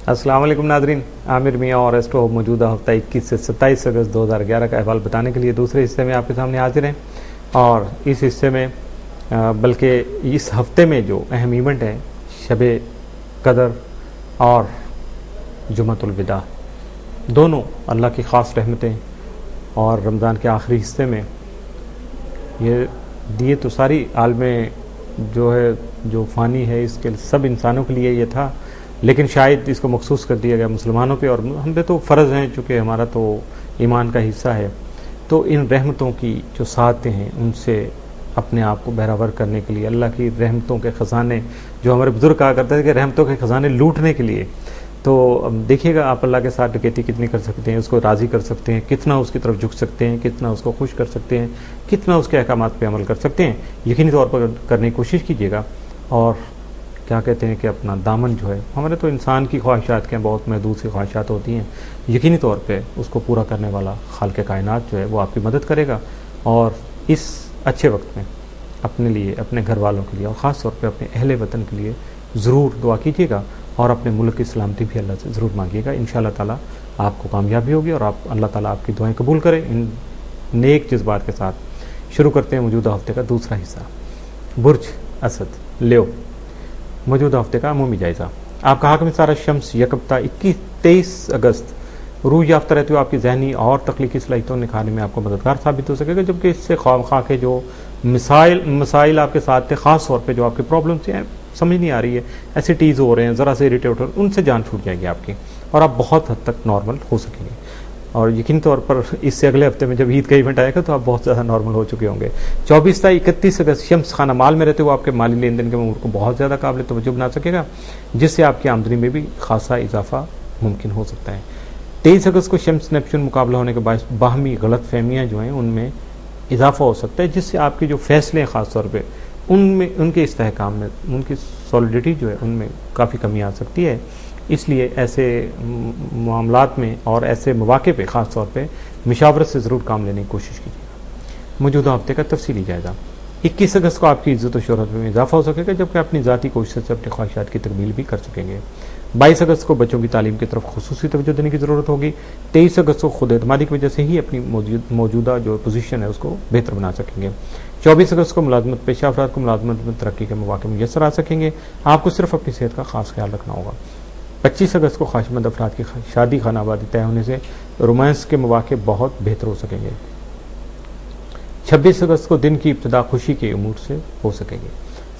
अस्सलाम वालेकुम नाज़रीन, आमिर मियाँ और एस्ट्रो मौजूदा हफ्ता 21 से 27 अगस्त 2011 का अहवाल बताने के लिए दूसरे हिस्से में आपके सामने हाजिर हैं। और इस हिस्से में बल्कि इस हफ्ते में जो अहम इवेंट है शब कदर और जुमअतुल विदा, दोनों अल्लाह की ख़ास रहमतें और रमज़ान के आखिरी हिस्से में ये दिए तो सारी आलम जो फ़ानी है इसके सब इंसानों के लिए ये था, लेकिन शायद इसको मखसूस कर दिया गया मुसलमानों पे, और हम पे तो फ़र्ज़ हैं चूँकि हमारा तो ईमान का हिस्सा है। तो इन रहमतों की जो सातें हैं उनसे अपने आप को बहरावर करने के लिए, अल्लाह की रहमतों के ख़जाने, जो हमारे बुज़ुर्ग कहा करते थे कि रहमतों के ख़जाने लूटने के लिए, तो देखिएगा आप अल्लाह के साथ डकैती कितनी कर सकते हैं, उसको राज़ी कर सकते हैं, कितना उसकी तरफ झुक सकते हैं, कितना उसको खुश कर सकते हैं, कितना उसके अहकामात पे अमल कर सकते हैं। यकीनी तौर पर करने की कोशिश कीजिएगा। और क्या कहते हैं कि अपना दामन जो है, हमारे तो इंसान की ख्वाहिशात के बहुत महदूद सी ख्वाहिशात होती हैं, यकीनी तौर पे उसको पूरा करने वाला खालिक़ कायनात जो है वो आपकी मदद करेगा। और इस अच्छे वक्त में अपने लिए, अपने घर वालों के लिए और ख़ास तौर पे अपने अहले वतन के लिए ज़रूर दुआ कीजिएगा और अपने मुल्क की सलामती भी अल्लाह से ज़रूर मांगिएगा। इंशाअल्लाह ताला आपको कामयाबी होगी और आप अल्लाह ताला आपकी दुआएं कबूल करें। इन नेक जज्बात के साथ शुरू करते हैं मौजूदा हफ्ते का दूसरा हिस्सा, बुर्ज असद लियो, मौजूदा हफ्ते का अमूमी जायज़ा। आपका हाकिम सारा शम्स यकब्ता 21-23 अगस्त रूह याफ्ता रहते हुए आपकी जहनी और तख्लीकी सलाहियतों निखारने में आपको मददगार साबित हो सकेगा, जबकि इससे ख्वाम के जो मसाइल आपके साथ थे, ख़ास तौर पर जो आपकी प्रॉब्लम्स हैं, समझ नहीं आ रही है, ऐसे टीज़ हो रहे हैं, ज़रा से इरिटेट हो रहे हैं, उनसे जान छूट जाएगी आपकी और आप बहुत हद तक नॉर्मल हो सकेंगे। और यकीनी तौर पर इससे अगले हफ्ते में जब ईद का इवेंट आएगा तो आप बहुत ज़्यादा नॉर्मल हो चुके होंगे। 24 से 31 अगस्त शम्स खाना माल में रहते हुए आपके माली लेन देन के अमूर को बहुत ज़्यादा काबिल तवज्जो बना सकेगा, जिससे आपकी आमदनी में भी खासा इजाफा मुमकिन हो सकता है। 23 अगस्त को शम्स नेपच्यून मुकाबला होने के बाद बाहमी गलत फहमियाँ जो हैं उनमें इजाफा हो सकता है, जिससे आपके जो फैसले हैं ख़ास तौर पर उनमें, उनके इस्तेहकाम में, उनकी सॉलिडिटी जो है उनमें काफ़ी कमी आ सकती है। इसलिए ऐसे मामलात में और ऐसे मौके पे ख़ास तौर पे मशावरत से ज़रूर काम लेने की कोशिश कीजिएगा। मौजूदा हफ्ते का तफसीली जायज़ा। 21 अगस्त को आपकी इज़्ज़त और शोहरत में इजाफा हो सकेगा, जबकि अपनी ज़ाती कोशिश से अपनी ख्वाहिशात की तकमील भी कर सकेंगे। 22 अगस्त को बच्चों की तालीम की तरफ खुसूसी तवज्जो देने की ज़रूरत होगी। 23 अगस्त को खुद एतमादी की वजह से ही अपनी मौजूदा जो पोजीशन है उसको बेहतर बना सकेंगे। 24 अगस्त को मुलाजमत पेशा अफराद को मुलाजमत में तरक्की के मौके मुयसर आ सकेंगे। आपको सिर्फ अपनी सेहत का खास ख्याल रखना होगा। 25 अगस्त को ख्वाहिशमंद अफराद की शादी खानाबादी तय होने से रोमांस के मौके बहुत बेहतर हो सकेंगे। 26 अगस्त को दिन की इब्तिदा खुशी के उमूर से हो सकेंगे।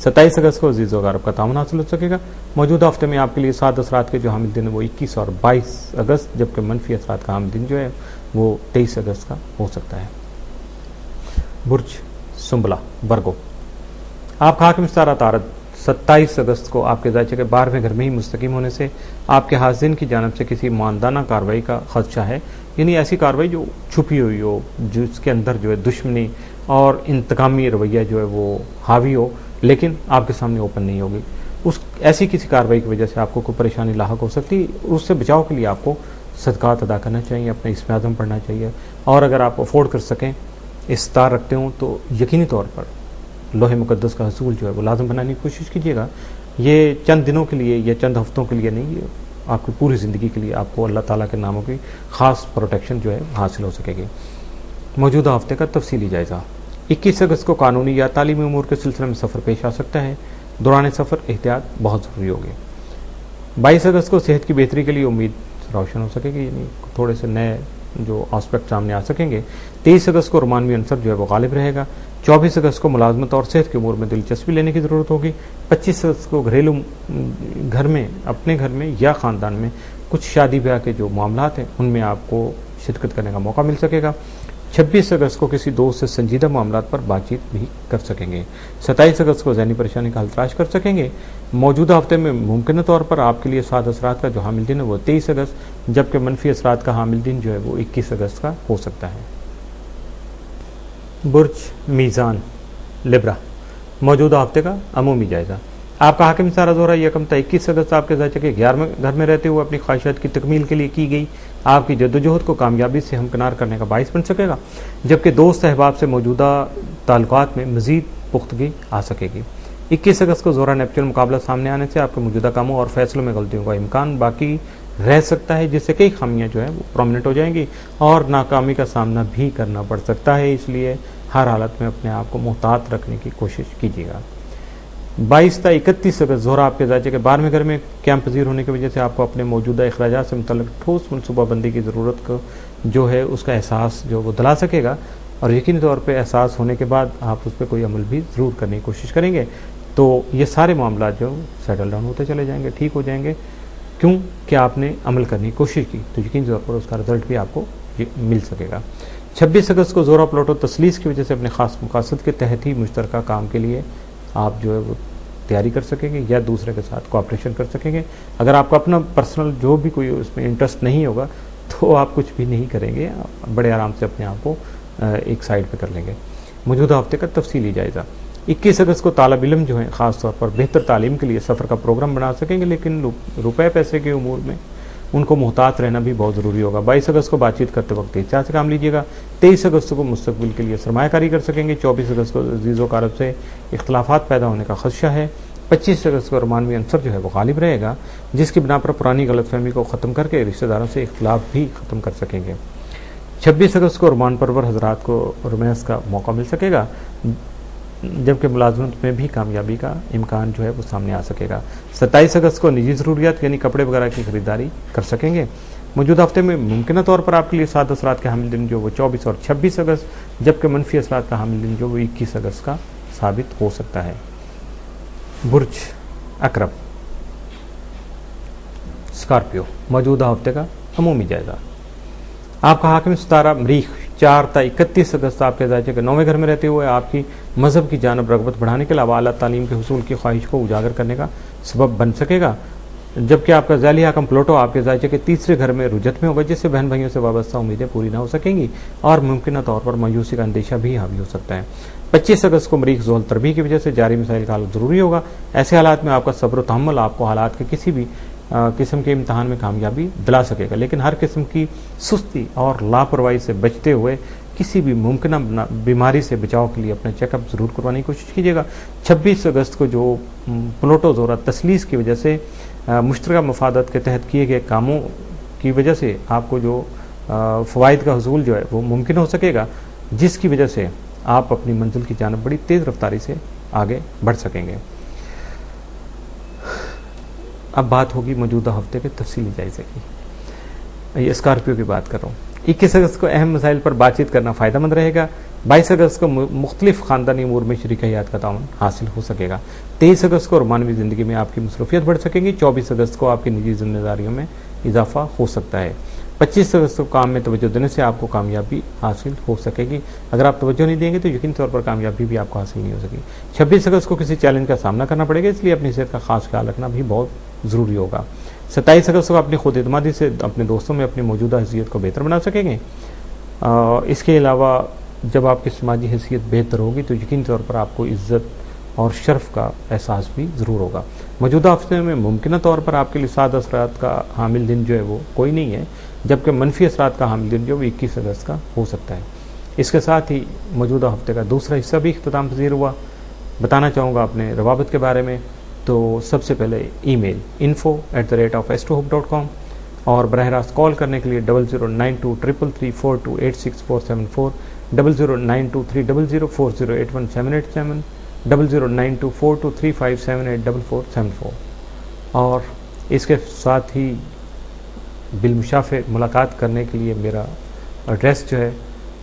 27 अगस्त को अजीज़ वगारब का ताउन हासिल हो सकेगा। मौजूदा हफ्ते में आपके लिए 7 असरात के जो हामिल दिन है वो 21 और 22 अगस्त, जबकि मनफी असरात का हामिल दिन जो है वो 23 अगस्त का हो सकता है। बुर्ज सुंबला वर्गो, आपका हाकिम सितारा तारद 27 अगस्त को आपके ज़ायचे के 12वें घर में ही मुस्तकीम होने से आपके हाज़िन की जानब से किसी मानदाना कार्रवाई का खदशा है, यानी ऐसी कार्रवाई जो छुपी हुई हो, जिसके अंदर जो है दुश्मनी और इंतकामी रवैया जो है वो हावी हो, लेकिन आपके सामने ओपन नहीं होगी। उस ऐसी किसी कार्रवाई की वजह से आपको कोई परेशानी लाहक हो सकती है। उससे बचाव के लिए आपको सदक़ात अदा करना चाहिए, अपना इस्म आज़म पढ़ना चाहिए, और अगर आप अफोर्ड कर सकें, इस्तार रखते हों, तो यकीनी तौर पर लोहे मुकद्दस का हसूल जो है वो लाजम बनाने की कोशिश कीजिएगा। ये चंद दिनों के लिए या चंद हफ्तों के लिए नहीं, ये आपकी पूरी ज़िंदगी के लिए आपको अल्लाह ताला के नामों की ख़ास प्रोटेक्शन जो है हासिल हो सकेगी। मौजूदा हफ्ते का तफसीली जायज़ा। 21 अगस्त को कानूनी या तालीमी उमूर के सिलसिले में सफ़र पेश आ सकता है। दौरान सफ़र एहतियात बहुत ज़रूरी होगी। 22 अगस्त को सेहत की बेहतरी के लिए उम्मीद रोशन हो सकेगी, यानी थोड़े से नए जो आस्पेक्ट सामने आ सकेंगे। 23 अगस्त को रोमानवी अंसर जो है वो गालिब रहेगा। 24 अगस्त को मुलाजमत और सेहत के उमूर में दिलचस्पी लेने की ज़रूरत होगी। 25 अगस्त को घरेलू घर में, अपने घर में या ख़ानदान में कुछ शादी ब्याह के जो मामलात हैं उनमें आपको शिरकत करने का मौका मिल सकेगा। 26 अगस्त को किसी दोस्त से संजीदा मामलात पर बातचीत भी कर सकेंगे। 27 अगस्त को ज़हनी परेशानी का हल तलाश कर सकेंगे। मौजूदा हफ्ते में मुमकिन तौर पर आपके लिए 7 असरात का जो हामिल दिन है वो 23 अगस्त, जबकि मनफी असरात का हामिल दिन जो है वो 21 अगस्त का हो सकता है। बुर्ज मीज़ान लिब्रा, मौजूदा हफ्ते का अमूमी जायज़ा। आपका हाकिम सारा ज़ोहरा यकमता 21 अगस्त आपके ज़ायचे के 11वें घर में रहते हुए अपनी ख्वाहिशात की तकमील के लिए की गई आपकी जद्दोजहद को कामयाबी से हमकिनार करने का बाइस बन सकेगा, जबकि दोस्त अहबाब से मौजूदा ताल्लुकात में मज़ीद पुख्तगी आ सकेगी। 21 अगस्त को ज़ोहरा नेपच्यून मुकाबला सामने आने से आपके मौजूदा कामों और फैसलों में गलतियों का इम्कान बाकी रह सकता है, जिससे कई खामियां जो है वो प्रोमिनेंट हो जाएंगी और नाकामी का सामना भी करना पड़ सकता है। इसलिए हर हालत में अपने आप को मुहतात रखने की कोशिश कीजिएगा। 22 ता 31 अगस्त ज़ोहरा आपके राज्य के 12वें घर में कैंप पजीर होने की वजह से आपको अपने मौजूदा अखराजात से मुतल्लिक ठोस मनसूबाबंदी की ज़रूरत को जो है उसका एहसास जो वो दिला सकेगा और यकीनी तौर पे एहसास होने के बाद आप उस पर कोई अमल भी ज़रूर करने की कोशिश करेंगे, तो ये सारे मामला जो सेटल डाउन होते चले जाएंगे, ठीक हो जाएंगे, क्यों कि आपने अमल करने की कोशिश की, तो यकीनी तौर पर उसका रिजल्ट भी आपको मिल सकेगा। 26 अगस्त को ज़ोहरा प्लूटो तसलीस की वजह से अपने ख़ास मकासद के तहत ही मुश्तरका काम के लिए आप जो है वो तैयारी कर सकेंगे या दूसरे के साथ कोऑपरेशन कर सकेंगे। अगर आपका अपना पर्सनल जो भी कोई उसमें इंटरेस्ट नहीं होगा तो आप कुछ भी नहीं करेंगे, बड़े आराम से अपने आप को एक साइड पे कर लेंगे। मौजूदा हफ्ते का तफसीली जायज़ा। 21 अगस्त को तालिब इल्म जो है ख़ास तौर पर बेहतर तालीम के लिए सफ़र का प्रोग्राम बना सकेंगे, लेकिन रुपए पैसे के उमूर में उनको मुहतात रहना भी बहुत ज़रूरी होगा। 22 अगस्त को बातचीत करते वक्त एहतियात से काम लीजिएगा। 23 अगस्त को मुस्तकबिल के लिए सरमायाकारी कर सकेंगे। 24 अगस्त को अजीज़ व कारब से इख्तलाफात पैदा होने का खदशा है। 25 अगस्त को रोमानवी अंसर जो है वो गालिब रहेगा, जिसकी बिना पर पुरानी गलतफहमी को ख़त्म करके रिश्तेदारों से इख्तलाफ भी ख़त्म कर सकेंगे। 26 अगस्त को रोमान परवर हजरात को रोमांस का मौका मिल सकेगा, जबकि मुलाजमत में भी कामयाबी का इम्कान जो है वो सामने आ सकेगा। 27 अगस्त को निजी ज़रूरियात यानी कपड़े वगैरह की खरीदारी कर सकेंगे। मौजूदा हफ्ते में मुमकिन तौर पर आपके लिए 7 असरात के हामिल दिन जो वो 24 और 26 अगस्त, जबकि मनफी असरात का हामिल दिन जो वो 21 अगस्त का साबित हो सकता है। बुर्ज अकरब स्कॉर्पियो, मौजूदा हफ्ते का अमूमी जायजा। आपका हाकिम सितारा मरीख 4 ता 31 अगस्त आपके राज्य के 9वें घर में रहते हुए आपकी मजहब की जानब रगबत बढ़ाने के अलावा आला तालीम के हुसूल की ख्वाहिश को उजागर करने का सबब बन सकेगा, जबकि आपका ज़ाली हाकम प्लूटो आपके राज्य के तीसरे घर में रुजत में होगा, जिससे बहन भाइयों से वाबस्ता उम्मीदें पूरी ना हो सकेंगी और मुमकिन तौर पर मायूसी का अंदेशा भी हावी हो सकता है। 25 अगस्त को मरीख ज़ोहल तरबी की वजह से जारी मिसाइल का हल ज़रूरी होगा। ऐसे हालात में आपका सब्र तहम्मुल आपको हालात के किसी भी किस्म के इम्तहान में कामयाबी दिला सकेगा, लेकिन हर किस्म की सुस्ती और लापरवाही से बचते हुए किसी भी मुमकिन बीमारी से बचाव के लिए अपना चेकअप ज़रूर करवाने की कोशिश कीजिएगा। 26 अगस्त को जो प्लूटो ज़ोहरा तसलीस की वजह से मुश्तरका मफादत के तहत किए गए कामों की वजह से आपको जो फ़वाइद का हुसूल जो है वो मुमकिन हो सकेगा, जिसकी वजह से आप अपनी मंजिल की जानब बड़ी तेज़ रफ्तारी से आगे बढ़ सकेंगे। अब बात होगी मौजूदा हफ्ते के तफसीली जायज़े की। ये स्कॉर्पियो की बात कर रहा हूँ। 21 अगस्त को अहम मसाइल पर बातचीत करना फ़ायदेमंद रहेगा। 22 अगस्त को मुख्तलिफ ख़ानदानी अमूर में शरीक हयात का ताउन हासिल हो सकेगा। 23 अगस्त को रोमानवी ज़िंदगी में आपकी मसरूफियत बढ़ सकेगी। 24 अगस्त को आपकी निजी जिम्मेदारियों में इजाफा हो सकता है। 25 अगस्त को काम में तवज्जो देने से आपको कामयाबी हासिल हो सकेगी। अगर आप तवज्जो नहीं देंगे तो यकीनी तौर पर कामयाबी भी आपको हासिल नहीं हो सकेगी। 26 अगस्त को किसी चैलेंज का सामना करना पड़ेगा, इसलिए अपनी सेहत का खास ख्याल रखना भी बहुत ज़रूरी होगा। 27 अगस्त को अपनी खुद एतमादी से अपने दोस्तों में अपनी मौजूदा हैसियत को बेहतर बना सकेंगे। इसके अलावा जब आपकी समाजी हैसियत बेहतर होगी तो यकीनी तौर पर आपको इज़्ज़त और शर्फ का एहसास भी ज़रूर होगा। मौजूदा हफ्ते में मुमकिन तौर पर आपके लिए 7 असरात का हामिल दिन जो है वो कोई नहीं है, जबकि मनफी असरात का हामिल दिन जो वो 21 अगस्त का हो सकता है। इसके साथ ही मौजूदा हफ्ते का दूसरा हिस्सा भी इख्तिताम पज़ीर हुआ। बताना चाहूँगा अपने रवाबत के बारे में। तो सबसे पहले ईमेल info@astrohope.com और बरह रास्त कॉल करने के लिए 00923334286474 00923004081787 00924235784474 और इसके साथ ही बिलमुशाफे मुलाकात करने के लिए मेरा एड्रेस जो है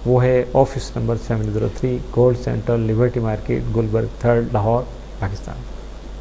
वो है office number 703 Gold Centre Liberty Market Gulberg 3rd Lahore Pakistan.